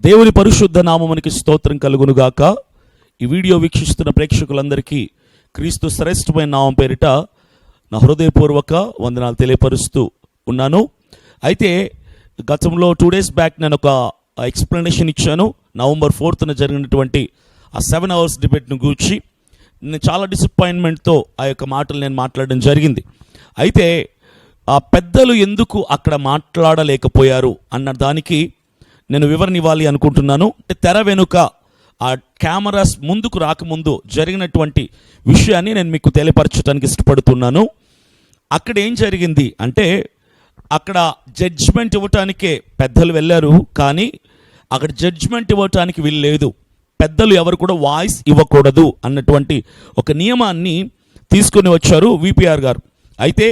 దేవుని పరిశుద్ధ నామమునికి స్తోత్రం కలుగునుగాక. ఈ వీడియో వీక్షిస్తున్న ప్రేక్షకులందరికీ క్రీస్తు శ్రేష్టమైన నామం పేరిట నా హృదయపూర్వక వందనాలు తెలియపరుస్తూ ఉన్నాను. అయితే గతంలో 2 days బ్యాక్ నేను ఒక ఎక్స్ప్లెనేషన్ ఇచ్చాను. November 4th జరిగినటువంటి ఆ 7 hours డిబేట్ను గూర్చి నేను చాలా డిసప్పాయింట్మెంట్తో ఆ యొక్క మాటలు నేను మాట్లాడడం జరిగింది. అయితే ఆ పెద్దలు ఎందుకు అక్కడ మాట్లాడలేకపోయారు అన్న దానికి నేను వివరణ ఇవ్వాలి అనుకుంటున్నాను. తెర వెనుక ఆ కెమెరాస్ ముందుకు రాకముందు జరిగినటువంటి విషయాన్ని నేను మీకు తెలియపరచడానికి ఇష్టపడుతున్నాను. అక్కడ ఏం జరిగింది అంటే, అక్కడ జడ్జ్మెంట్ ఇవ్వటానికే పెద్దలు వెళ్ళారు, కానీ అక్కడ జడ్జ్మెంట్ ఇవ్వటానికి వీల్లేదు. పెద్దలు ఎవరు కూడా వాయిస్ ఇవ్వకూడదు అన్నటువంటి ఒక నియమాన్ని తీసుకొని వచ్చారు విపిఆర్ గారు. అయితే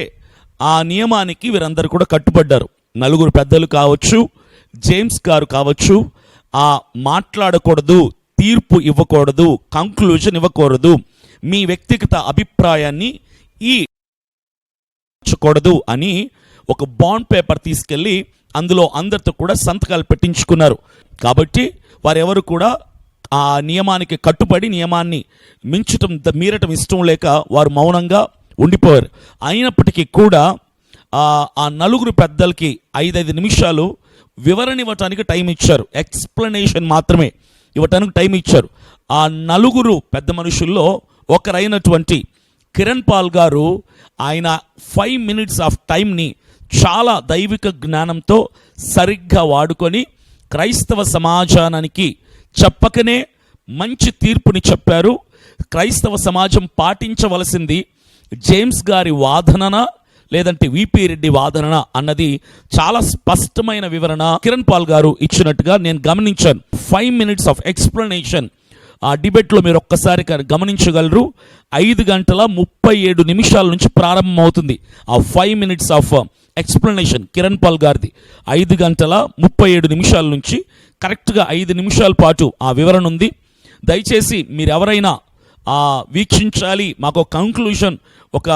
ఆ నియమానికి వీరందరూ కూడా కట్టుబడ్డారు. 4 పెద్దలు కావచ్చు, జేమ్స్ గారు కావచ్చు, ఆ మాట్లాడకూడదు, తీర్పు ఇవ్వకూడదు, కంక్లూజన్ ఇవ్వకూడదు, మీ వ్యక్తిగత అభిప్రాయాన్ని ఇవ్వకూడదు అని ఒక బాండ్ పేపర్ తీసుకెళ్ళి అందులో అందరితో కూడా సంతకాలు పెట్టించుకున్నారు. కాబట్టి వారెవరు కూడా ఆ నియమానికి కట్టుబడి నియమాన్ని మీరటం ఇష్టం లేక వారు మౌనంగా ఉండిపోయారు. అయినప్పటికీ కూడా ఆ 4 పెద్దలకి 5 నిమిషాలు వివరణ ఇవ్వటానికి టైం ఇచ్చారు. ఎక్స్ప్లెనేషన్ మాత్రమే ఇవ్వటానికి టైం ఇచ్చారు. ఆ 4 పెద్ద మనుషుల్లో ఒకరైనటువంటి కిరణ్ పాల్ గారు ఆయన 5 minutes ఆఫ్ టైంని చాలా దైవిక జ్ఞానంతో సరిగ్గా వాడుకొని క్రైస్తవ సమాజానికి చెప్పకనే మంచి తీర్పుని చెప్పారు. క్రైస్తవ సమాజం పాటించవలసింది జేమ్స్ గారి వాదనన లేదంటే విపి రెడ్డి వాదన అన్నది చాలా స్పష్టమైన వివరణ కిరణ్ పాల్ గారు ఇచ్చినట్టుగా నేను గమనించాను. 5 minutes ఆఫ్ ఎక్స్ప్లెనేషన్ ఆ డిబేట్లో మీరు ఒక్కసారి గమనించగలరు. 5:37 నుంచి ప్రారంభమవుతుంది ఆ 5 minutes of explanation Kiran Paul గారిది. 5:37 నుంచి కరెక్ట్గా 5 నిమిషాల పాటు ఆ వివరణ ఉంది. దయచేసి మీరెవరైనా వీక్షించాలి, మాకు కంక్లూజన్, ఒక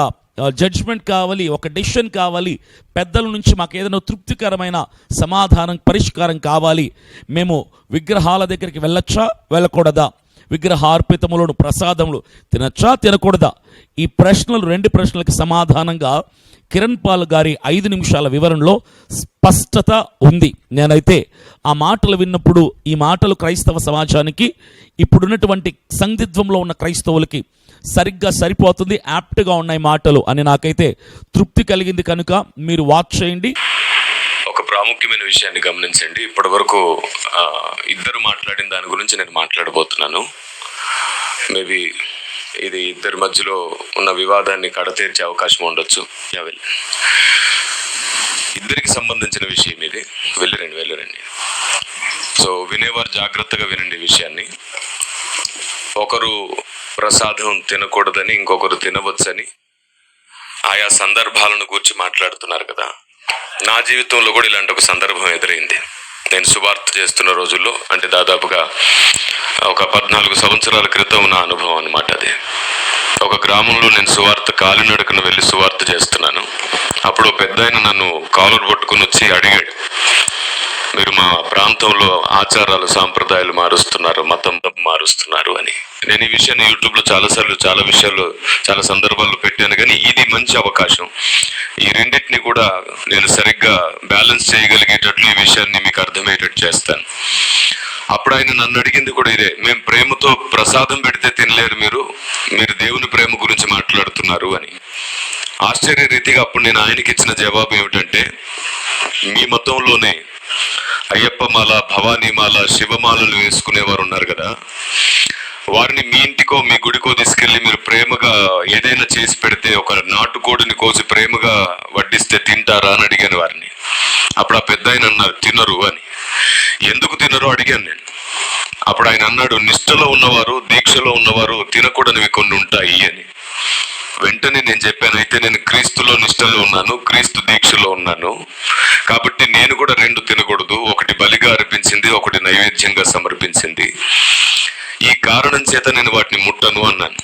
జడ్జ్మెంట్ కావాలి, ఒక డెసిషన్ కావాలి, పెద్దల నుంచి మాకు ఏదైనా తృప్తికరమైన సమాధానం, పరిష్కారం కావాలి, మేము విగ్రహాల దగ్గరికి వెళ్ళొచ్చా వెళ్ళకూడదా, విగ్రహార్పితములను ప్రసాదములు తినచ్చా తినకూడదా, ఈ ప్రశ్నలు 2 ప్రశ్నలకి సమాధానంగా కిరణ్ పాల్ గారి 5 నిమిషాల వివరణలో స్పష్టత ఉంది. నేనైతే ఆ మాటలు విన్నప్పుడు ఈ మాటలు క్రైస్తవ సమాజానికి, ఇప్పుడున్నటువంటి సందిగ్ధంలో ఉన్న క్రైస్తవులకి సరిగ్గా సరిపోతుంది, యాప్ట్గా ఉన్నాయి మాటలు అని నాకైతే తృప్తి కలిగింది. కనుక మీరు వాచ్ చేయండి. ఒక ప్రాముఖ్యమైన విషయాన్ని గమనించండి. ఇప్పటి వరకు ఇద్దరు మాట్లాడిన దాని గురించి నేను మాట్లాడబోతున్నాను. మేబీ ఇది ఇద్దరి మధ్యలో ఉన్న వివాదాన్ని కడతీర్చే అవకాశం ఉండొచ్చు. ఇద్దరికి సంబంధించిన విషయం ఇది. వెళ్ళిరండి. సో వినేవారు జాగ్రత్తగా వినండి విషయాన్ని. ఒకరు ప్రసాదం తినకూడదని, ఇంకొకరు తినవచ్చని ఆయా సందర్భాలను గురించి మాట్లాడుతున్నారు కదా. నా జీవితంలో కూడా ఇలాంటి ఒక సందర్భం ఎదురైంది. నేను సువార్త చేస్తున్న రోజుల్లో, అంటే దాదాపుగా ఒక 14 సంవత్సరాల క్రితం నా అనుభవం అన్నమాట అది. ఒక గ్రామంలో నేను సువార్త కాలినడకను వెళ్ళి సువార్త చేస్తున్నాను. అప్పుడు పెద్ద ఆయన నన్ను కాలర్ పట్టుకుని వచ్చి అడిగాడు, మీరు మా ప్రాంతంలో ఆచారాలు సాంప్రదాయాలు మారుస్తున్నారు, మతం మారుస్తున్నారు అని. నేను ఈ విషయాన్ని యూట్యూబ్లో చాలా విషయాలు చాలా సందర్భాల్లో పెట్టాను, కానీ ఇది మంచి అవకాశం. ఈ రెండింటిని కూడా నేను సరిగ్గా బ్యాలెన్స్ చేయగలిగేటట్లు ఈ విషయాన్ని మీకు అర్థమయ్యేటట్టు చేస్తాను. అప్పుడు ఆయన నన్ను అడిగింది కూడా ఇదే, మేము ప్రేమతో ప్రసాదం పెడితే తినలేరు, మీరు దేవుని ప్రేమ గురించి మాట్లాడుతున్నారు అని. ఆశ్చర్య రీతిగా అప్పుడు నేను ఆయనకి ఇచ్చిన జవాబు ఏమిటంటే, మీ మతంలోనే అయ్యప్ప మాల, భవానీ మాల, శివమాలలు వేసుకునేవారు ఉన్నారు కదా, వారిని మీ ఇంటికో మీ గుడికో తీసుకెళ్ళి మీరు ప్రేమగా ఏదైనా చేసి పెడితే, ఒక నాటుకోడిని కోసి ప్రేమగా వడ్డిస్తే తింటారా అని అడిగాను వారిని. అప్పుడు ఆ పెద్ద ఆయన అన్నారు తినరు అని. ఎందుకు తినరు అడిగాను నేను. అప్పుడు ఆయన అన్నాడు, నిష్ఠలో ఉన్నవారు, దీక్షలో ఉన్నవారు తినకూడనివి కొన్ని ఉంటాయి అని. వెంటనే నేను చెప్పాను, అయితే నేను క్రీస్తులో నిష్ఠలో ఉన్నాను, క్రీస్తు దీక్షలో ఉన్నాను, కాబట్టి నేను కూడా 2 తినకూడదు. ఒకటి బలిగా అర్పించింది, ఒకటి నైవేద్యంగా సమర్పించింది. ఈ కారణం చేత నేను వాటిని ముట్టను అన్నాను.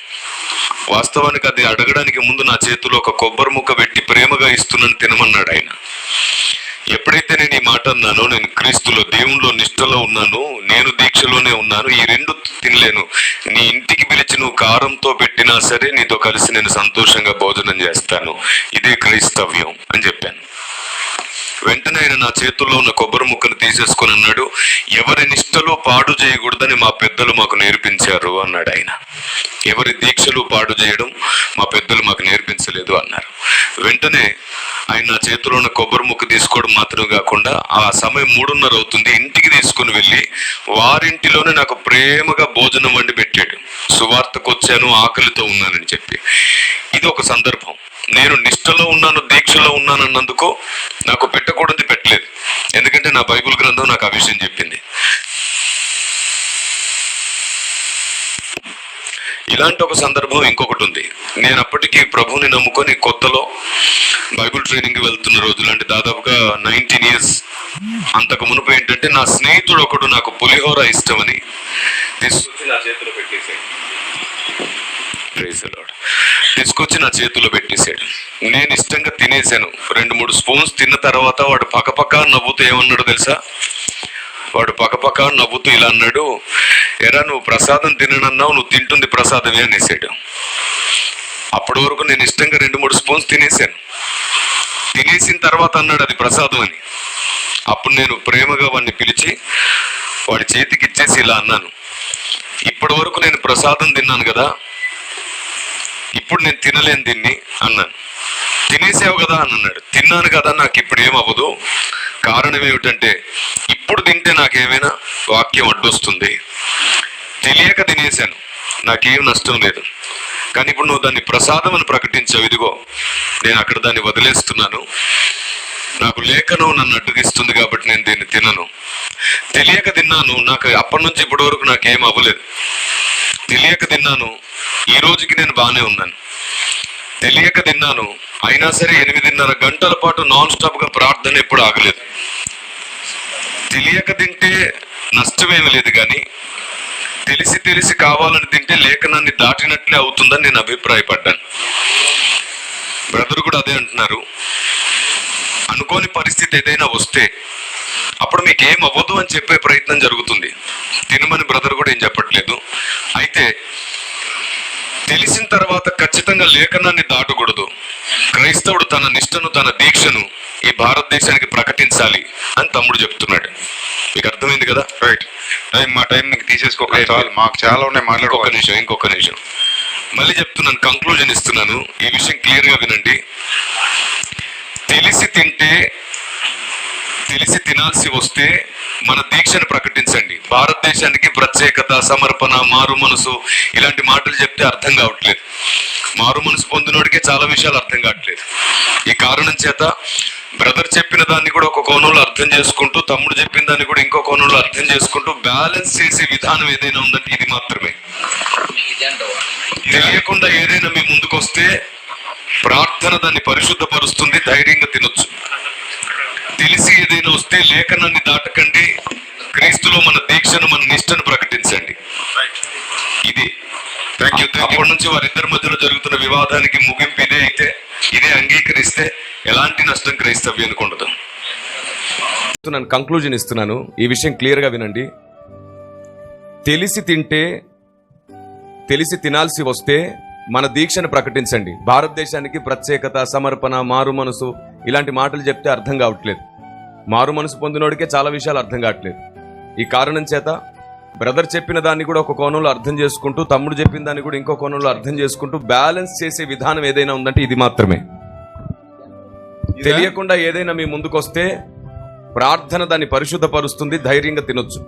వాస్తవానికి అది అడగడానికి ముందు నా చేతిలో ఒక కొబ్బరి ముక్క పెట్టి ప్రేమగా ఇస్తున్నాను, తినమన్నాడు ఆయన. ఎప్పుడైతే నేను ఈ మాట అన్నాను, నేను క్రీస్తులో దేవునిలో నిష్ఠలో ఉన్నాను, నేను దీక్షలోనే ఉన్నాను, ఈ రెండు తినలేను. నీ ఇంటికి పిలిచి నువ్వు కారంతో పెట్టినా సరే నీతో కలిసి నేను సంతోషంగా భోజనం చేస్తాను, ఇదే క్రైస్తవ్యం అని చెప్పాను. వెంటనే ఆయన నా చేతుల్లో ఉన్న కొబ్బరి ముక్కను తీసేసుకుని అన్నాడు, ఎవరి నిష్టలో పాడు చేయకూడదని మా పెద్దలు మాకు నేర్పించారు అన్నాడు ఆయన. ఎవరి దీక్షలు పాడు చేయడం మా పెద్దలు మాకు నేర్పించలేదు అన్నారు. వెంటనే ఆయన నా చేతిలో ఉన్న కొబ్బరి ముక్క తీసుకోవడం మాత్రమే కాకుండా ఆ సమయం 3:30 అవుతుంది, ఇంటికి తీసుకుని వెళ్ళి వారింటిలోనే నాకు ప్రేమగా భోజనం వండి పెట్టాడు. సువార్తకు వచ్చాను, ఆకలితో ఉన్నానని చెప్పి. ఇది ఒక సందర్భం. నేను నిష్ఠలో ఉన్నాను, దీక్షలో ఉన్నాను అన్నందుకు నాకు పెట్టకూడదు పెట్టలేదు, ఎందుకంటే నా బైబిల్ గ్రంథం నాకు ఆ విషయం చెప్పింది. ఇలాంటి ఒక సందర్భం ఇంకొకటి ఉంది. నేను అప్పటికి ప్రభువుని నమ్ముకొని కొత్తలో బైబిల్ ట్రైనింగ్ వెళ్తున్న రోజులు, అంటే దాదాపుగా 19 years. అంతకు మునుపు ఏంటంటే నా స్నేహితుడు ఒకడు నాకు పులిహోర ఇష్టమని తీసుకొచ్చి నా చేతిలో పెట్టేశాడు. తీసుకొచ్చి నా చేతిలో పెట్టేశాడు. నేను ఇష్టంగా తినేశాను. 2-3 స్పూన్స్ తిన్న తర్వాత వాడు పక్కపక్క నవ్వుతూ ఏమన్నాడు తెలుసా? వాడు పక్కపక్క నవ్వుతూ ఇలా అన్నాడు, ఎరా నువ్వు ప్రసాదం తిననన్నావు, నువ్వు తింటుంది ప్రసాదమే అనేసాడు. అప్పటి వరకు నేను ఇష్టంగా 2-3 స్పూన్స్ తినేశాను. తినేసిన తర్వాత అన్నాడు అది ప్రసాదం అని. అప్పుడు నేను ప్రేమగా వాడిని పిలిచి వాడి చేతికి ఇచ్చేసి ఇలా అన్నాను, ఇప్పటి వరకు నేను ప్రసాదం తిన్నాను కదా, ఇప్పుడు నేను తినలేను దీన్ని అన్నాను. తినేసావు కదా అని అన్నాడు. తిన్నాను కదా, నాకు ఇప్పుడు ఏమవ్వదు. కారణం ఏమిటంటే ఇప్పుడు తింటే నాకేమైనా వాక్యం అడ్డొస్తుంది. తెలియక తినేశాను, నాకేం నష్టం లేదు. కానీ ఇప్పుడు నువ్వు దాన్ని ప్రసాదం అని ప్రకటించావు, ఇదిగో నేను అక్కడ దాన్ని వదిలేస్తున్నాను. నాకు లేఖనం నన్ను అడ్డగిస్తుంది కాబట్టి నేను దీన్ని తినను. తెలియక తిన్నాను, నాకు అప్పటి నుంచి ఇప్పటి వరకు నాకేం అవ్వలేదు. తెలియక తిన్నాను, ఈ రోజుకి నేను బాగానే ఉన్నాను. తెలియక తిన్నాను, అయినా సరే 8:30 గంటల పాటు నాన్ స్టాప్ గా ప్రార్థన ఎప్పుడు ఆగలేదు. తెలియక తింటే నష్టమేమి లేదు, కానీ తెలిసి కావాలని తింటే లేఖనాన్ని దాటినట్లే అవుతుందని నేను అభిప్రాయపడ్డాను. బ్రదర్ కూడా అదే అంటున్నారు. అనుకోని పరిస్థితి ఏదైనా వస్తే అప్పుడు మీకు ఏం అవ్వదు అని చెప్పే ప్రయత్నం జరుగుతుంది. తినమని బ్రదర్ కూడా ఏం చెప్పట్లేదు. అయితే తెలిసిన తర్వాత ఖచ్చితంగా లేఖనాన్ని దాటకూడదు. క్రైస్తవుడు తన నిష్టను, తన దీక్షను ఈ భారతదేశానికి ప్రకటించాలి అని తమ్ముడు చెప్తున్నాడు. మీకు అర్థమైంది కదా? రైట్. మా టైం మీకు తీసేసుకోలేదు, మాకు చాలా ఉన్నాయి మాట్లాడుకో. ఇంకొక నిమిషం మళ్ళీ చెప్తున్నాను, కంక్లూజన్ ఇస్తున్నాను. ఈ విషయం క్లియర్ గా వినండి. తెలిసి తినాల్సి వస్తే మన దీక్షను ప్రకటించండి. భారతదేశానికి ప్రత్యేకత, సమర్పణ, మారు మనసు ఇలాంటి మాటలు చెప్తే అర్థం కావట్లేదు. మారు మనసు పొందినోడికే చాలా విషయాలు అర్థం కావట్లేదు. ఈ కారణం చేత బ్రదర్ చెప్పిన దాన్ని కూడా ఒక కోణంలో అర్థం చేసుకుంటూ, తమ్ముడు చెప్పిన దాన్ని కూడా ఇంకో కోణంలో అర్థం చేసుకుంటూ బ్యాలెన్స్ చేసే విధానం ఏదైనా ఉందంటే ఇది మాత్రమే. తెలియకుండా ఏదైనా మీ ముందుకు వస్తే ప్రార్థన దాన్ని పరిశుద్ధపరుస్తుంది, ధైర్యంగా తినొచ్చు. తెలిసి ఏదైనా వస్తే లేఖనాన్ని దాటకండి, క్రీస్తులో మన దీక్షను, మన నిష్టను ప్రకటించండి. ఇది అప్పటి నుంచి వారిద్దరి మధ్యలో జరుగుతున్న వివాదానికి ముగింపు ఇదే. అయితే ఇదే అంగీకరిస్తే ఎలాంటి నష్టం క్రైస్తవ్యానికి ఉండదు. నేను కంక్లూజన్ ఇస్తున్నాను, ఈ విషయం క్లియర్ గా వినండి. తెలిసి తినాల్సి వస్తే మన దీక్షను ప్రకటించండి. భారతదేశానికి ప్రత్యేకత, సమర్పణ, మారు మనసు ఇలాంటి మాటలు చెప్తే అర్థం కావట్లేదు. మారు మనసు పొందినోడికే చాలా విషయాలు అర్థం కావట్లేదు. ఈ కారణం చేత బ్రదర్ చెప్పిన దాన్ని కూడా ఒక కోణంలో అర్థం చేసుకుంటూ, తమ్ముడు చెప్పిన దాన్ని కూడా ఇంకో కోణంలో అర్థం చేసుకుంటూ బ్యాలెన్స్ చేసే విధానం ఏదైనా ఉందంటే ఇది మాత్రమే. తెలియకుండా ఏదైనా మీ ముందుకు వస్తే ప్రార్థన దాన్ని పరిశుద్ధపరుస్తుంది, ధైర్యంగా తినొచ్చు.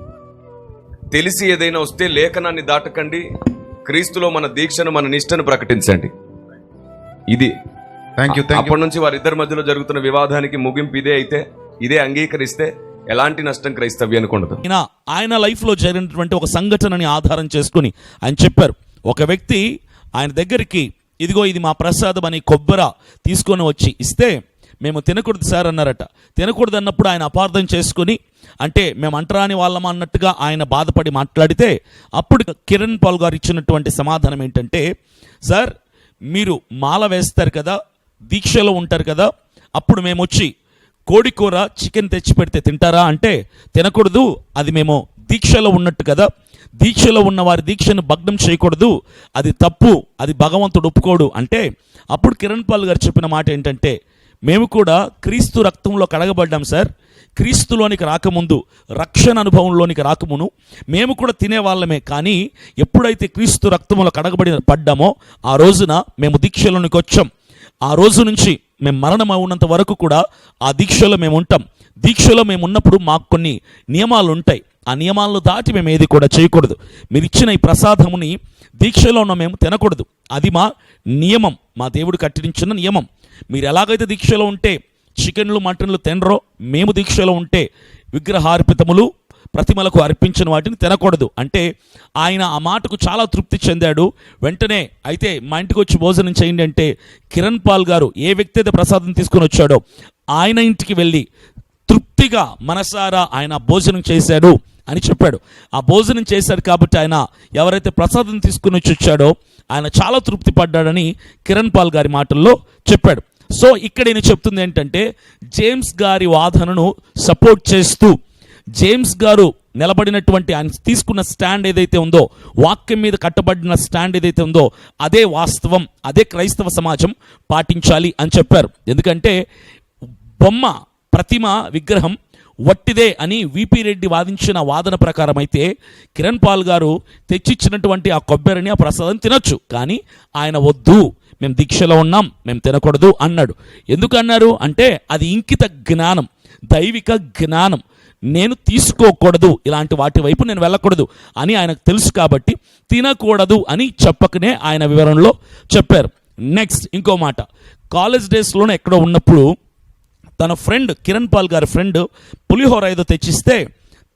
తెలిసి ఏదైనా వస్తే లేఖనాన్ని దాటకండి, క్రీస్తులో మన దీక్షను, మన నిష్టను ప్రకటించండి. ఇది అప్పటి నుంచి వారిద్దరి మధ్యలో జరుగుతున్న వివాదానికి ముగింపు ఇదే. అయితే ఇదే అంగీకరిస్తే ఎలాంటి నష్టం క్రైస్తవ్యానికి ఉండదు. ఆయన లైఫ్ లో జరిగినటువంటి ఒక సంఘటనని ఆధారం చేసుకుని ఆయన చెప్పారు. ఒక వ్యక్తి ఆయన దగ్గరికి, ఇదిగో ఇది మా ప్రసాదం అని కొబ్బరి తీసుకొని వచ్చి ఇస్తే, మేము తినకూడదు సార్ అన్నారట. తినకూడదు అన్నప్పుడు ఆయన అపార్థం చేసుకుని, అంటే మేము అంటరాని వాళ్ళమా అన్నట్టుగా ఆయన బాధపడి మాట్లాడితే, అప్పుడు కిరణ్ పాల్ గారు ఇచ్చినటువంటి సమాధానం ఏంటంటే, సార్ మీరు మాల వేస్తారు కదా, దీక్షలో ఉంటారు కదా, అప్పుడు మేము వచ్చి కోడి కూర చికెన్ తెచ్చి పెడితే తింటారా అంటే తినకూడదు, అది మేము దీక్షలో ఉన్నట్టు కదా, దీక్షలో ఉన్న వారి దీక్షను భగ్నం చేయకూడదు, అది తప్పు, అది భగవంతుడు ఒప్పుకోడు అంటే అప్పుడు కిరణ్ పాల్ గారు చెప్పిన మాట ఏంటంటే, మేము కూడా క్రీస్తు రక్తంలో కడగబడ్డాం సార్, క్రీస్తులోనికి రాకముందు, రక్షణ అనుభవంలోనికి రాకమును మేము కూడా తినేవాళ్ళమే, కానీ ఎప్పుడైతే క్రీస్తు రక్తంలో పడ్డామో ఆ రోజున మేము దీక్షలోనికి వచ్చాం. ఆ రోజు నుంచి మేము మరణం ఉన్నంత వరకు కూడా ఆ దీక్షలో మేము ఉంటాం. దీక్షలో మేము ఉన్నప్పుడు మాకు కొన్ని నియమాలు ఉంటాయి, ఆ నియమాలను దాటి మేము ఏది కూడా చేయకూడదు. మీరు ఇచ్చిన ఈ ప్రసాదముని దీక్షలో ఉన్న మేము తినకూడదు, అది మా నియమం, మా దేవుడు కట్టించిన నియమం. మీరు ఎలాగైతే దీక్షలో ఉంటే చికెన్లు మటన్లు తినరో, మేము దీక్షలో ఉంటే విగ్రహార్పితములు ప్రతిమలకు అర్పించిన వాటిని తినకూడదు అంటే ఆయన ఆ మాటకు చాలా తృప్తి చెందాడు. వెంటనే అయితే మా ఇంటికి వచ్చి భోజనం చేయండి అంటే కిరణ్ పాల్ గారు ఏ వ్యక్తి అయితే ప్రసాదం తీసుకుని వచ్చాడో ఆయన ఇంటికి వెళ్ళి తృప్తిగా మనసారా ఆయన భోజనం చేశాడు అని చెప్పాడు. ఆ భోజనం చేశాడు కాబట్టి ఆయన ఎవరైతే ప్రసాదం తీసుకుని వచ్చాడో ఆయన చాలా తృప్తి పడ్డాడని కిరణ్ పాల్ గారి మాటల్లో చెప్పాడు. సో ఇక్కడ నేను చెప్తుంది ఏంటంటే, జేమ్స్ గారి వాదనను సపోర్ట్ చేస్తూ జేమ్స్ గారు నిలబడినటువంటి ఆయన తీసుకున్న స్టాండ్ ఏదైతే ఉందో, వాక్యం మీద కట్టబడిన స్టాండ్ ఏదైతే ఉందో అదే వాస్తవం, అదే క్రైస్తవ సమాజం పాటించాలి అని చెప్పారు. ఎందుకంటే బొమ్మ, ప్రతిమ, విగ్రహం వట్టిదే అని విపి రెడ్డి వాదించిన వాదన ప్రకారం అయితే కిరణ్ పాల్ గారు తెచ్చిచ్చినటువంటి ఆ కొబ్బరిని, ఆ ప్రసాదం తినొచ్చు, కానీ ఆయన వద్దు, మేము దీక్షలో ఉన్నాం, మేము తినకూడదు అన్నాడు. ఎందుకు అన్నారు అంటే అది ఇంకిత జ్ఞానం, దైవిక జ్ఞానం, నేను తీసుకోకూడదు, ఇలాంటి వాటి వైపు నేను వెళ్ళకూడదు అని ఆయనకు తెలుసు కాబట్టి తినకూడదు అని చెప్పకనే ఆయన వివరణలో చెప్పారు. నెక్స్ట్ ఇంకో మాట, కాలేజ్ డేస్లోనే ఎక్కడో ఉన్నప్పుడు తన ఫ్రెండ్, కిరణ్ పాల్ గారి ఫ్రెండ్ పులిహోర ఏదో తెచ్చిస్తే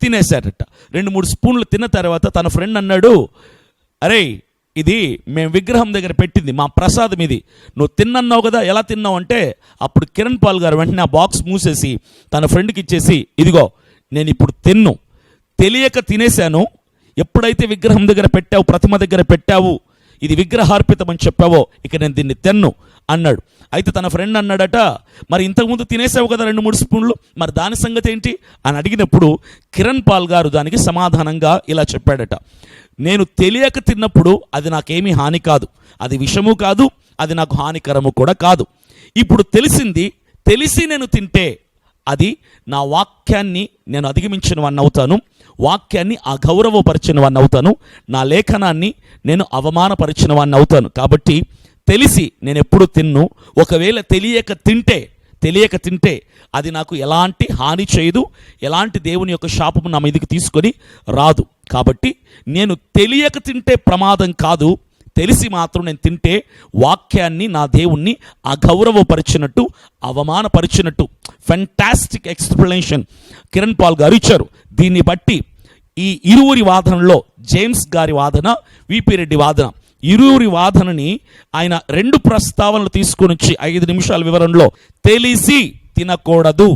తినేశాడట. 2-3 స్పూన్లు తిన్న తర్వాత తన ఫ్రెండ్ అన్నాడు, అరే ఇది మేము విగ్రహం దగ్గర పెట్టింది, మా ప్రసాదం ఇది, నువ్వు తిన్నన్నావు కదా, ఎలా తిన్నావు అంటే అప్పుడు కిరణ్ పాల్ గారు వెంటనే ఆ బాక్స్ మూసేసి తన ఫ్రెండ్కి ఇచ్చేసి, ఇదిగో నేను ఇప్పుడు తెలియక తినేశాను, ఎప్పుడైతే విగ్రహం దగ్గర పెట్టావు, ప్రతిమ దగ్గర పెట్టావు, ఇది విగ్రహార్పితం అని చెప్పావో ఇక నేను దీన్ని తిన్ను అన్నాడు. అయితే తన ఫ్రెండ్ అన్నాడట, మరి ఇంతకుముందు తినేసావు కదా 2-3 స్పూన్లు, మరి దాని సంగతి ఏంటి అని అడిగినప్పుడు కిరణ్ పాల్ గారు దానికి సమాధానంగా ఇలా చెప్పాడట, నేను తెలియక తిన్నప్పుడు అది నాకేమీ హాని కాదు, అది విషము కాదు, అది నాకు హానికరము కూడా కాదు. ఇప్పుడు తెలిసి నేను తింటే అది నా వాక్యాన్ని నేను అధిగమించిన వాడిని అవుతాను, వాక్యాన్ని అగౌరవపరిచిన వాడిని అవుతాను, నా లేఖనాన్ని నేను అవమానపరిచిన వాడిని అవుతాను. కాబట్టి తెలిసి నేను ఎప్పుడు తిన్ను, ఒకవేళ తెలియక తింటే అది నాకు ఎలాంటి హాని చేయదు, ఎలాంటి దేవుని యొక్క శాపము నా మీదకి తీసుకొని రాదు. కాబట్టి నేను తెలియక తింటే ప్రమాదం కాదు, తెలిసి మాత్రం నేను తింటే వాక్యాన్ని, నా దేవుణ్ణి అగౌరవపరిచినట్టు, అవమానపరిచినట్టు. ఫెంటాస్టిక్ ఎక్స్ప్లెనేషన్ కిరణ్ పాల్ గారు ఇచ్చారు. దీన్ని బట్టి ఈ ఇరువురి వాదనలో, జేమ్స్ గారి వాదన, విపి రెడ్డి వాదన, ఇరువురి వాదనని ఆయన 2 ప్రస్తావనలు తీసుకొని వచ్చి 5 నిమిషాల వివరణలో తెలిసి తినకూడదు.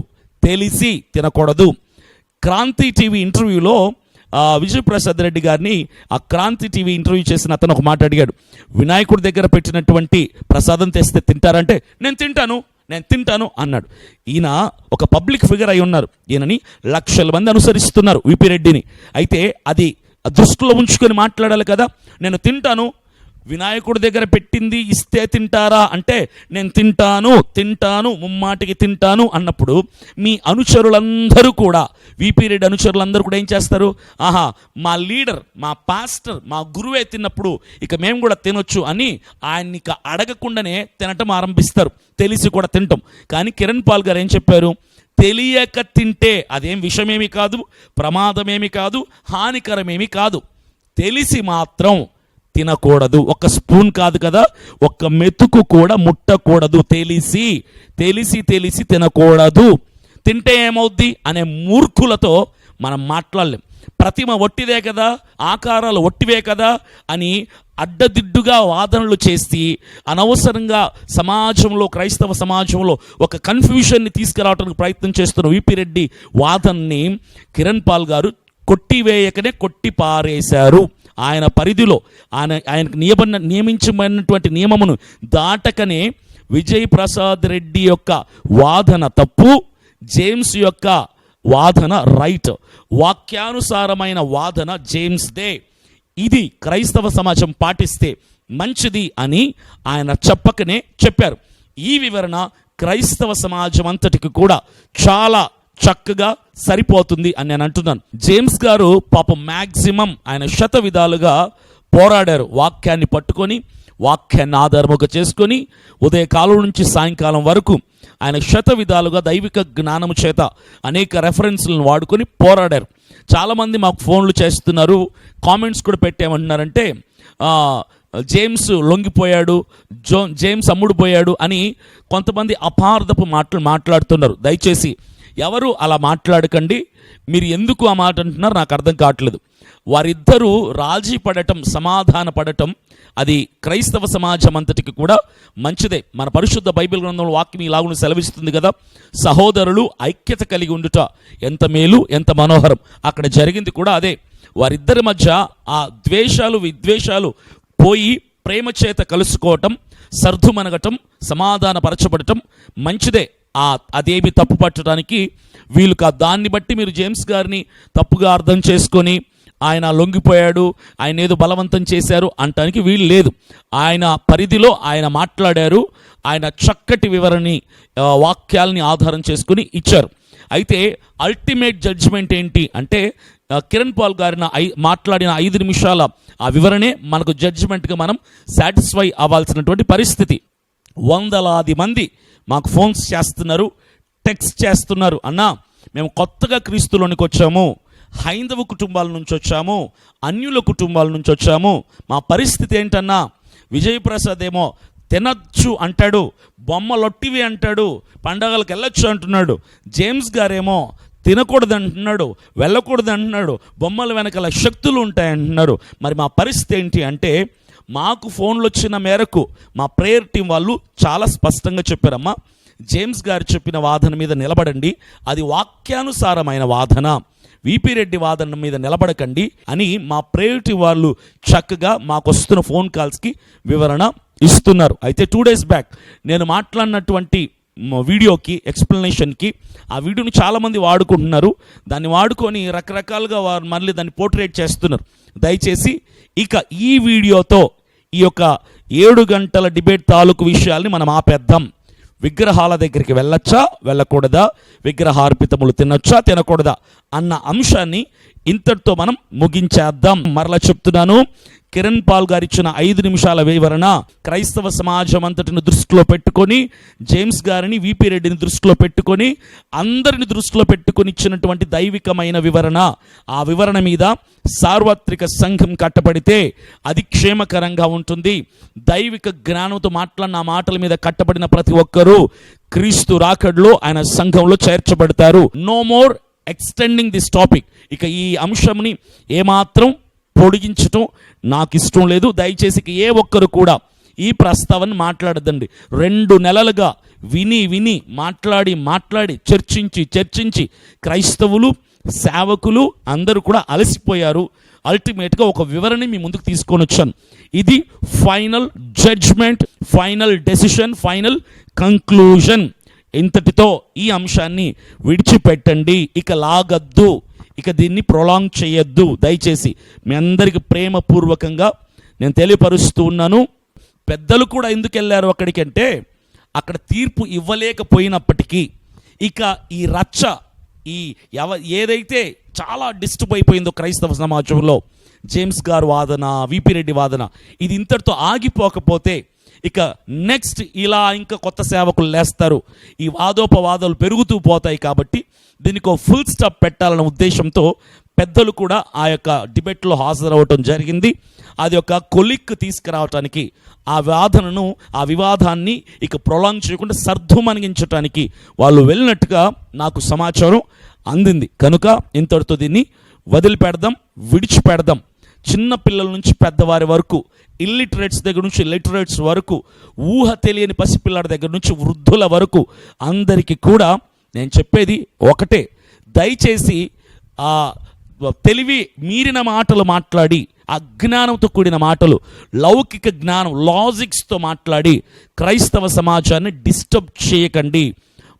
క్రాంతి టీవీ ఇంటర్వ్యూలో విజయప్రసాద్ రెడ్డి గారిని ఆ క్రాంతి టీవీ ఇంటర్వ్యూ చేసిన అతను ఒక మాట అడిగాడు, వినాయకుడి దగ్గర పెట్టినటువంటి ప్రసాదం తెస్తే తింటారంటే నేను తింటాను అన్నాడు. ఈయన ఒక పబ్లిక్ ఫిగర్ అయి ఉన్నారు, ఈయనని లక్షల మంది అనుసరిస్తున్నారు విపి రెడ్డిని. అయితే అది దృష్టిలో ఉంచుకొని మాట్లాడాలి కదా. నేను తింటాను, వినాయకుడి దగ్గర పెట్టింది ఇస్తే తింటారా అంటే నేను తింటాను ముమ్మాటికి తింటాను అన్నప్పుడు మీ అనుచరులందరూ కూడా, విపి రెడ్డి అనుచరులందరూ కూడా ఏం చేస్తారు, ఆహా మా లీడర్, మా పాస్టర్, మా గురువే తిన్నప్పుడు ఇక మేము కూడా తినొచ్చు అని ఆయన్ని ఇక అడగకుండానే తినటం ఆరంభిస్తారు, తెలిసి కూడా తింటాం. కానీ కిరణ్ పాల్ గారు ఏం చెప్పారు, తెలియక తింటే అదేం విషమేమి కాదు, ప్రమాదమేమి కాదు, హానికరమేమి కాదు, తెలిసి మాత్రం తినకూడదు. ఒక స్పూన్ కాదు కదా, ఒక్క మెతుకు కూడా ముట్టకూడదు, తెలిసి తినకూడదు. తింటే ఏమవుద్ది అనే మూర్ఖులతో మనం మాట్లాడలేం. ప్రతిమ ఒట్టిదే కదా, ఆకారాలు ఒట్టివే కదా అని అడ్డదిడ్డుగా వాదనలు చేసి అనవసరంగా సమాజంలో, క్రైస్తవ సమాజంలో ఒక కన్ఫ్యూషన్ని తీసుకురావడానికి ప్రయత్నం చేస్తున్న విపి రెడ్డి వాదనని కిరణ్ పాల్ గారు కొట్టివేయకనే కొట్టిపారేశారు. ఆయన పరిధిలో ఆయనకు నియమించబడినటువంటి నియమమును దాటకనే విజయ్ ప్రసాద్ రెడ్డి యొక్క వాదన తప్పు, జేమ్స్ యొక్క వాదన రైట్, వాక్యానుసారమైన వాదన జేమ్స్దే, ఇది క్రైస్తవ సమాజం పాటిస్తే మంచిది అని ఆయన చెప్పకనే చెప్పారు. ఈ వివరణ క్రైస్తవ సమాజం అంతటికి కూడా చాలా చక్కగా సరిపోతుంది అని నేను అంటున్నాను. జేమ్స్ గారు పాపం మ్యాక్సిమం ఆయన శత విధాలుగా పోరాడారు. వాక్యాన్ని పట్టుకొని, వాక్యాన్ని ఆధారముగా చేసుకొని ఉదయకాలం నుంచి సాయంకాలం వరకు ఆయన శత విధాలుగా దైవిక జ్ఞానము చేత అనేక రెఫరెన్స్లను వాడుకొని పోరాడారు. చాలామంది మాకు ఫోన్లు చేస్తున్నారు, కామెంట్స్ కూడా పెట్టేమంటున్నారంటే జేమ్స్ లొంగిపోయాడు, జేమ్స్ అమ్ముడుపోయాడు అని కొంతమంది అపార్థపు మాటలు మాట్లాడుతున్నారు. దయచేసి ఎవరు అలా మాట్లాడకండి. మీరు ఎందుకు ఆ మాట అంటున్నారు నాకు అర్థం కావట్లేదు. వారిద్దరూ రాజీ పడటం, సమాధాన పడటం అది క్రైస్తవ సమాజం అంతటికి కూడా మంచిదే. మన పరిశుద్ధ బైబిల్ గ్రంథంలో వాక్యం ఇలాగును సెలవిస్తుంది కదా, సహోదరులు ఐక్యత కలిగి ఉండుట ఎంత మేలు, ఎంత మనోహరం. అక్కడ జరిగింది కూడా అదే. వారిద్దరి మధ్య ఆ ద్వేషాలు విద్వేషాలు పోయి ప్రేమ చేత కలుసుకోవటం, సర్దుమనగటం, సమాధానపరచబడటం మంచిదే. అదేమి తప్పు పట్టడానికి వీలు కాదు. దాన్ని బట్టి మీరు జేమ్స్ గారిని తప్పుగా అర్థం చేసుకొని ఆయన లొంగిపోయాడు, ఆయన ఏదో బలవంతం చేశారు అంటానికి వీలు లేదు. ఆయన పరిధిలో ఆయన మాట్లాడారు, ఆయన చక్కటి వివరణని వాక్యాలని ఆధారం చేసుకుని ఇచ్చారు. అయితే అల్టిమేట్ జడ్జిమెంట్ ఏంటి అంటే కిరణ్ పాల్ గారిన మాట్లాడిన 5 నిమిషాల ఆ వివరణే మనకు జడ్జిమెంట్గా మనం సాటిస్ఫై అవ్వాల్సినటువంటి పరిస్థితి. వందలాది మంది మాకు ఫోన్స్ చేస్తున్నారు, టెక్స్ట్ చేస్తున్నారు. అన్నా మేము కొత్తగా క్రీస్తులోనికి వచ్చాము, హైందవ కుటుంబాల నుంచి వచ్చాము, అన్యుల కుటుంబాల నుంచి వచ్చాము, మా పరిస్థితి ఏంటన్నా? విజయప్రసాద్ ఏమో తినచ్చు అంటాడు, బొమ్మలొట్టివి అంటాడు, పండగలకు వెళ్ళొచ్చు అంటున్నాడు. జేమ్స్ గారేమో తినకూడదు అంటున్నాడు, వెళ్ళకూడదు అంటున్నాడు, బొమ్మల వెనకాల శక్తులు ఉంటాయంటున్నారు. మరి మా పరిస్థితి ఏంటి అంటే మాకు ఫోన్లు వచ్చిన మేరకు మా ప్రేయర్ టీం వాళ్ళు చాలా స్పష్టంగా చెప్పారమ్మా, జేమ్స్ గారు చెప్పిన వాదన మీద నిలబడండి, అది వాక్యానుసారమైన వాదన, విపి రెడ్డి వాదన మీద నిలబడకండి అని మా ప్రేయర్ టీం వాళ్ళు చక్కగా మాకు వస్తున్న ఫోన్ కాల్స్కి వివరణ ఇస్తున్నారు. అయితే 2 days బ్యాక్ నేను మాట్లాడినటువంటి వీడియోకి ఎక్స్ప్లెనేషన్కి ఆ వీడియోని చాలామంది వాడుకుంటున్నారు. దాన్ని వాడుకొని రకరకాలుగా వారు మళ్ళీ దాన్ని పోర్ట్రేట్ చేస్తున్నారు. దయచేసి ఇక ఈ వీడియోతో ఈ యొక్క 7 గంటల డిబేట్ తాలూకు విషయాల్ని మనం ఆపేద్దాం. విగ్రహాల దగ్గరికి వెళ్ళొచ్చా, వెళ్ళకూడదా, విగ్రహార్పితములు తినొచ్చా, తినకూడదా అన్న అంశాన్ని ఇంతటితో మనం ముగించేద్దాం. మరలా చెప్తున్నాను, కిరణ్ పాల్ గారు ఇచ్చిన 5 నిమిషాల వివరణ క్రైస్తవ సమాజం అంతటిని దృష్టిలో పెట్టుకొని, జేమ్స్ గారిని, విపి రెడ్డిని దృష్టిలో పెట్టుకొని, అందరిని దృష్టిలో పెట్టుకొని ఇచ్చినటువంటి దైవికమైన వివరణ. ఆ వివరణ మీద సార్వత్రిక సంఘం కట్టబడితే అది క్షేమకరంగా ఉంటుంది. దైవిక జ్ఞానంతో మాట్లాడిన ఆ మాటల మీద కట్టబడిన ప్రతి ఒక్కరూ క్రీస్తు రాకడలో ఆయన సంఘంలో చేర్చబడతారు. No more extending this topic. ఇక ఈ అంశంని ఏమాత్రం పొడిగించటం నాకు ఇష్టం లేదు. దయచేసి ఏ ఒక్కరు కూడా ఈ ప్రస్తావన మాట్లాడదండి. 2 నెలలుగా విని మాట్లాడి చర్చించి క్రైస్తవులు, సేవకులు అందరూ కూడా అలసిపోయారు. అల్టిమేట్గా ఒక వివరణ మీ ముందుకు తీసుకొని వచ్చాను. ఇది final judgement, final decision, final conclusion. ఇంతటితో ఈ అంశాన్ని విడిచిపెట్టండి, ఇక లాగద్దు, ఇక దీన్ని ప్రొలాంగ్ చేయొద్దు. దయచేసి మీ అందరికి ప్రేమపూర్వకంగా నేను తెలియపరుస్తూ ఉన్నాను. పెద్దలు కూడా ఎందుకు వెళ్ళారు అక్కడికంటే అక్కడ తీర్పు ఇవ్వలేకపోయినప్పటికీ ఇక ఈ రచ్చ, ఏదైతే చాలా డిస్టర్బ్ అయిపోయిందో క్రైస్తవ సమాజంలో, జేమ్స్ గారు వాదన, విపి రెడ్డి వాదన, ఇది ఇంతటితో ఆగిపోకపోతే ఇక నెక్స్ట్ ఇలా ఇంకా కొత్త సేవకులు లేస్తారు, ఈ వాదోపవాదాలు పెరుగుతూ పోతాయి. కాబట్టి దీనికి ఫుల్ స్టాప్ పెట్టాలన్న ఉద్దేశంతో పెద్దలు కూడా ఆ యొక్క డిబేట్లో హాజరవటం జరిగింది. అది ఒక కొలిక్ తీసుకురావటానికి, ఆ వాదనను, ఆ వివాదాన్ని ఇక ప్రొలాంగ్ చేయకుండా సర్దుమణిగించడానికి వాళ్ళు వెళ్ళినట్టుగా నాకు సమాచారం అందింది. కనుక ఇంతటితో దీన్ని వదిలిపెడదాం, విడిచిపెడదాం. చిన్న పిల్లల నుంచి పెద్దవారి వరకు, ఇల్లిటరేట్స్ దగ్గర నుంచి లిటరేట్స్ వరకు, ఊహ తెలియని పసిపిల్లల దగ్గర నుంచి వృద్ధుల వరకు అందరికీ కూడా నేను చెప్పేది ఒకటే, దయచేసి ఆ తెలివి మీరిన మాటలు మాట్లాడి, అజ్ఞానంతో కూడిన మాటలు, లౌకిక జ్ఞానం, లాజిక్స్తో మాట్లాడి క్రైస్తవ సమాజాన్ని డిస్టర్బ్ చేయకండి.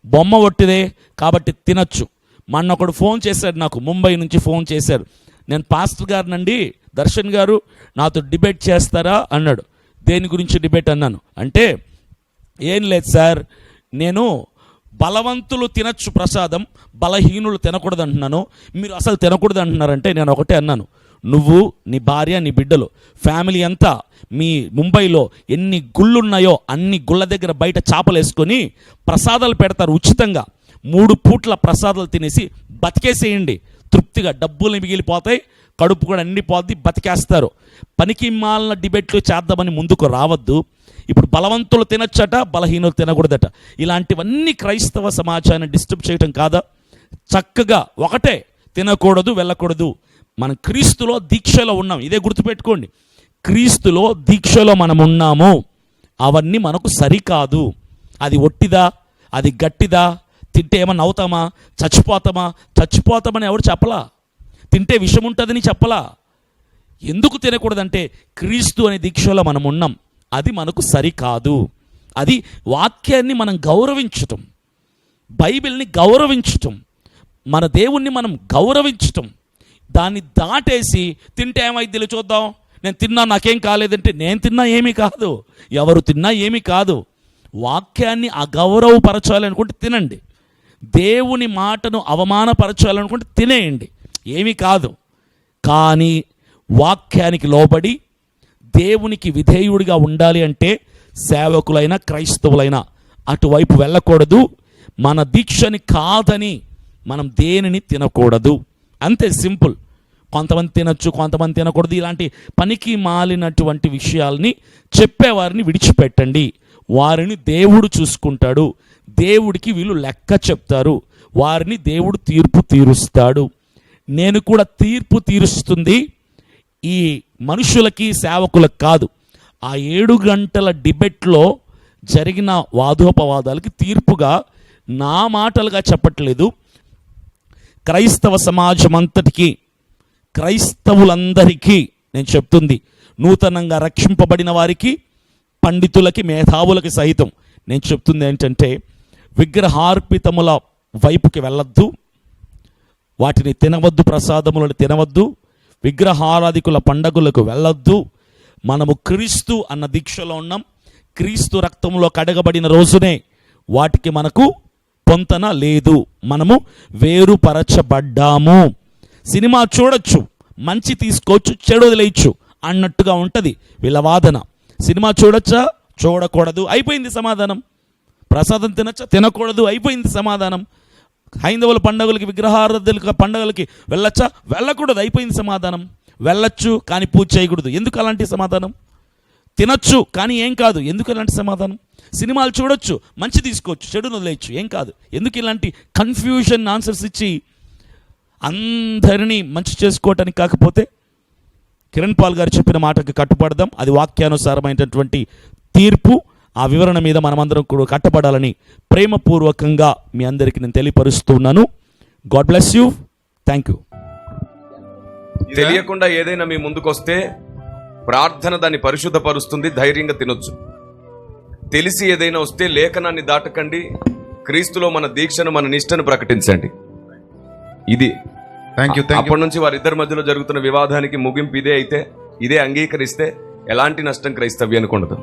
బొమ్మ ఒట్టిదే, కాబట్టి తినొచ్చు. మొన్న ఒకడు ఫోన్ చేశాడు నాకు, ముంబై నుంచి ఫోన్ చేశాడు. నేను పాస్టర్ గారినండి, దర్శన్ గారు నాతో డిబేట్ చేస్తారా అన్నాడు. దేని గురించి డిబేట్ అన్నాను అంటే, ఏం లేదు సార్, నేను బలవంతులు తినచ్చు ప్రసాదం, బలహీనులు తినకూడదు అంటున్నాను, మీరు అసలు తినకూడదు అంటున్నారంటే నేను ఒకటే అన్నాను, నువ్వు, నీ భార్య, నీ బిడ్డలు, ఫ్యామిలీ అంతా మీ ముంబైలో ఎన్ని గుళ్ళున్నాయో అన్ని గుళ్ళ దగ్గర బయట చేపలు వేసుకొని ప్రసాదాలు పెడతారు ఉచితంగా. 3 పూట్ల ప్రసాదాలు తినేసి బతికేసేయండి, తృప్తిగా డబ్బులు మిగిలిపోతాయి, కడుపు కూడా నిండిపోద్ది, బతికేస్తారు. పనికి మాలిన డిబేట్లు చేద్దామని ముందుకు రావద్దు. ఇప్పుడు బలవంతులు తినచ్చట, బలహీనులు తినకూడదట. ఇలాంటివన్నీ క్రైస్తవ సమాజాన్ని డిస్టర్బ్ చేయటం కాదా? చక్కగా ఒకటే, తినకూడదు, వెళ్ళకూడదు. మనం క్రీస్తులో దీక్షలో ఉన్నాం, ఇదే గుర్తుపెట్టుకోండి. క్రీస్తులో దీక్షలో మనం ఉన్నాము. అవన్నీ మనకు సరికాదు. అది ఒట్టిదా, అది గట్టిదా, తింటే ఏమన్నా అవుతామా, చచ్చిపోతామని ఎవరు చెప్పలా. తింటే విషం ఉంటుందని చెప్పలా. ఎందుకు తినకూడదంటే క్రీస్తు అనే దీక్షలో మనం ఉన్నాం, అది మనకు సరికాదు. అది వాక్యాన్ని మనం గౌరవించటం, బైబిల్ని గౌరవించటం, మన దేవుణ్ణి మనం గౌరవించటం. దాన్ని దాటేసి తింటే ఏమైద్దిలే చూద్దాం, నేను తిన్నా నాకేం కాలేదంటే, నేను తిన్నా ఏమీ కాదు, ఎవరు తిన్నా ఏమీ కాదు. వాక్యాన్ని అగౌరవపరచాలనుకుంటే తినండి, దేవుని మాటను అవమానపరచాలనుకుంటే తినేయండి, ఏమీ కాదు. కానీ వాక్యానికి లోబడి దేవునికి విధేయుడిగా ఉండాలి అంటే సేవకులైన క్రైస్తవులైన అటువైపు వెళ్ళకూడదు. మన దీక్షని కాదని మనం దేనిని తినకూడదు, అంతే సింపుల్. కొంతమంది తినచ్చు, కొంతమంది తినకూడదు, ఇలాంటి పనికి మాలినటువంటి విషయాల్ని చెప్పేవారిని విడిచిపెట్టండి. వారిని దేవుడు చూసుకుంటాడు, దేవుడికి వీళ్ళు లెక్క చెప్తారు, వారిని దేవుడు తీర్పు తీరుస్తాడు. నేను కూడా తీర్పు తీరుస్తుంది ఈ మనుషులకి, సేవకులకు కాదు. ఆ 7 గంటల డిబేట్లో జరిగిన వాదోపవాదాలకి తీర్పుగా నా మాటలుగా చెప్పట్లేదు, క్రైస్తవ సమాజం అంతటికీ, క్రైస్తవులందరికీ నేను చెప్తుంది. నూతనంగా రక్షింపబడిన వారికి, పండితులకి, మేధావులకి సహితం నేను చెప్తుంది ఏంటంటే, విగ్రహార్పితముల వైపుకి వెళ్ళొద్దు, వాటిని తినవద్దు, ప్రసాదములను తినవద్దు, విగ్రహారాధికుల పండగలకు వెళ్ళొద్దు. మనము క్రీస్తు అన్న దీక్షలో ఉన్నాం. క్రీస్తు రక్తంలో కడగబడిన రోజునే వాటికి మనకు పొంతన లేదు, మనము వేరుపరచబడ్డాము. సినిమా చూడొచ్చు, మంచి తీసుకోవచ్చు, చెడు వదిలేయచ్చు అన్నట్టుగా ఉంటుంది వీళ్ళ వాదన. సినిమా చూడొచ్చా, చూడకూడదు, అయిపోయింది సమాధానం. ప్రసాదం తినచ్చా, తినకూడదు, అయిపోయింది సమాధానం. హైందవుల పండుగలకి, విగ్రహారాధనల పండుగలకి వెళ్ళొచ్చా, వెళ్ళకూడదు, అయిపోయింది సమాధానం. వెళ్ళొచ్చు కానీ పూజ చేయకూడదు, ఎందుకు అలాంటి సమాధానం? తినొచ్చు కానీ ఏం కాదు, ఎందుకు అలాంటి సమాధానం? సినిమాలు చూడొచ్చు, మంచి తీసుకోవచ్చు, చెడును వదిలేయచ్చు, ఏం కాదు, ఎందుకు ఇలాంటి కన్ఫ్యూజన్ ఆన్సర్స్ ఇచ్చి అందరినీ మంచి చేసుకోవటానికి? కాకపోతే కిరణ్ పాల్ గారు చెప్పిన మాటకి కట్టుబడదాం, అది వాక్యానుసారమైనటువంటి తీర్పు. ఆ వివరణ మీద మనమందరం కూడా కట్టబడాలని ప్రేమపూర్వకంగా మీ అందరికీ నేను తెలియపరుస్తున్నాను. God bless you, thank you. తెలియకుండా ఏదైనా మీ ముందుకు వస్తే ప్రార్థన దాన్ని పరిశుద్ధపరుస్తుంది, ధైర్యంగా తినొచ్చు. తెలిసి ఏదైనా వస్తే లేఖనాన్ని దాటకండి, క్రీస్తులో మన దీక్షను, మన నిష్టను ప్రకటించండి. ఇది అప్పటి నుంచి వారిద్దరి మధ్యలో జరుగుతున్న వివాదానికి ముగింపు ఇదే. అయితే ఇదే అంగీకరిస్తే ఎలాంటి నష్టం క్రైస్తవ్యానికి ఉండదు.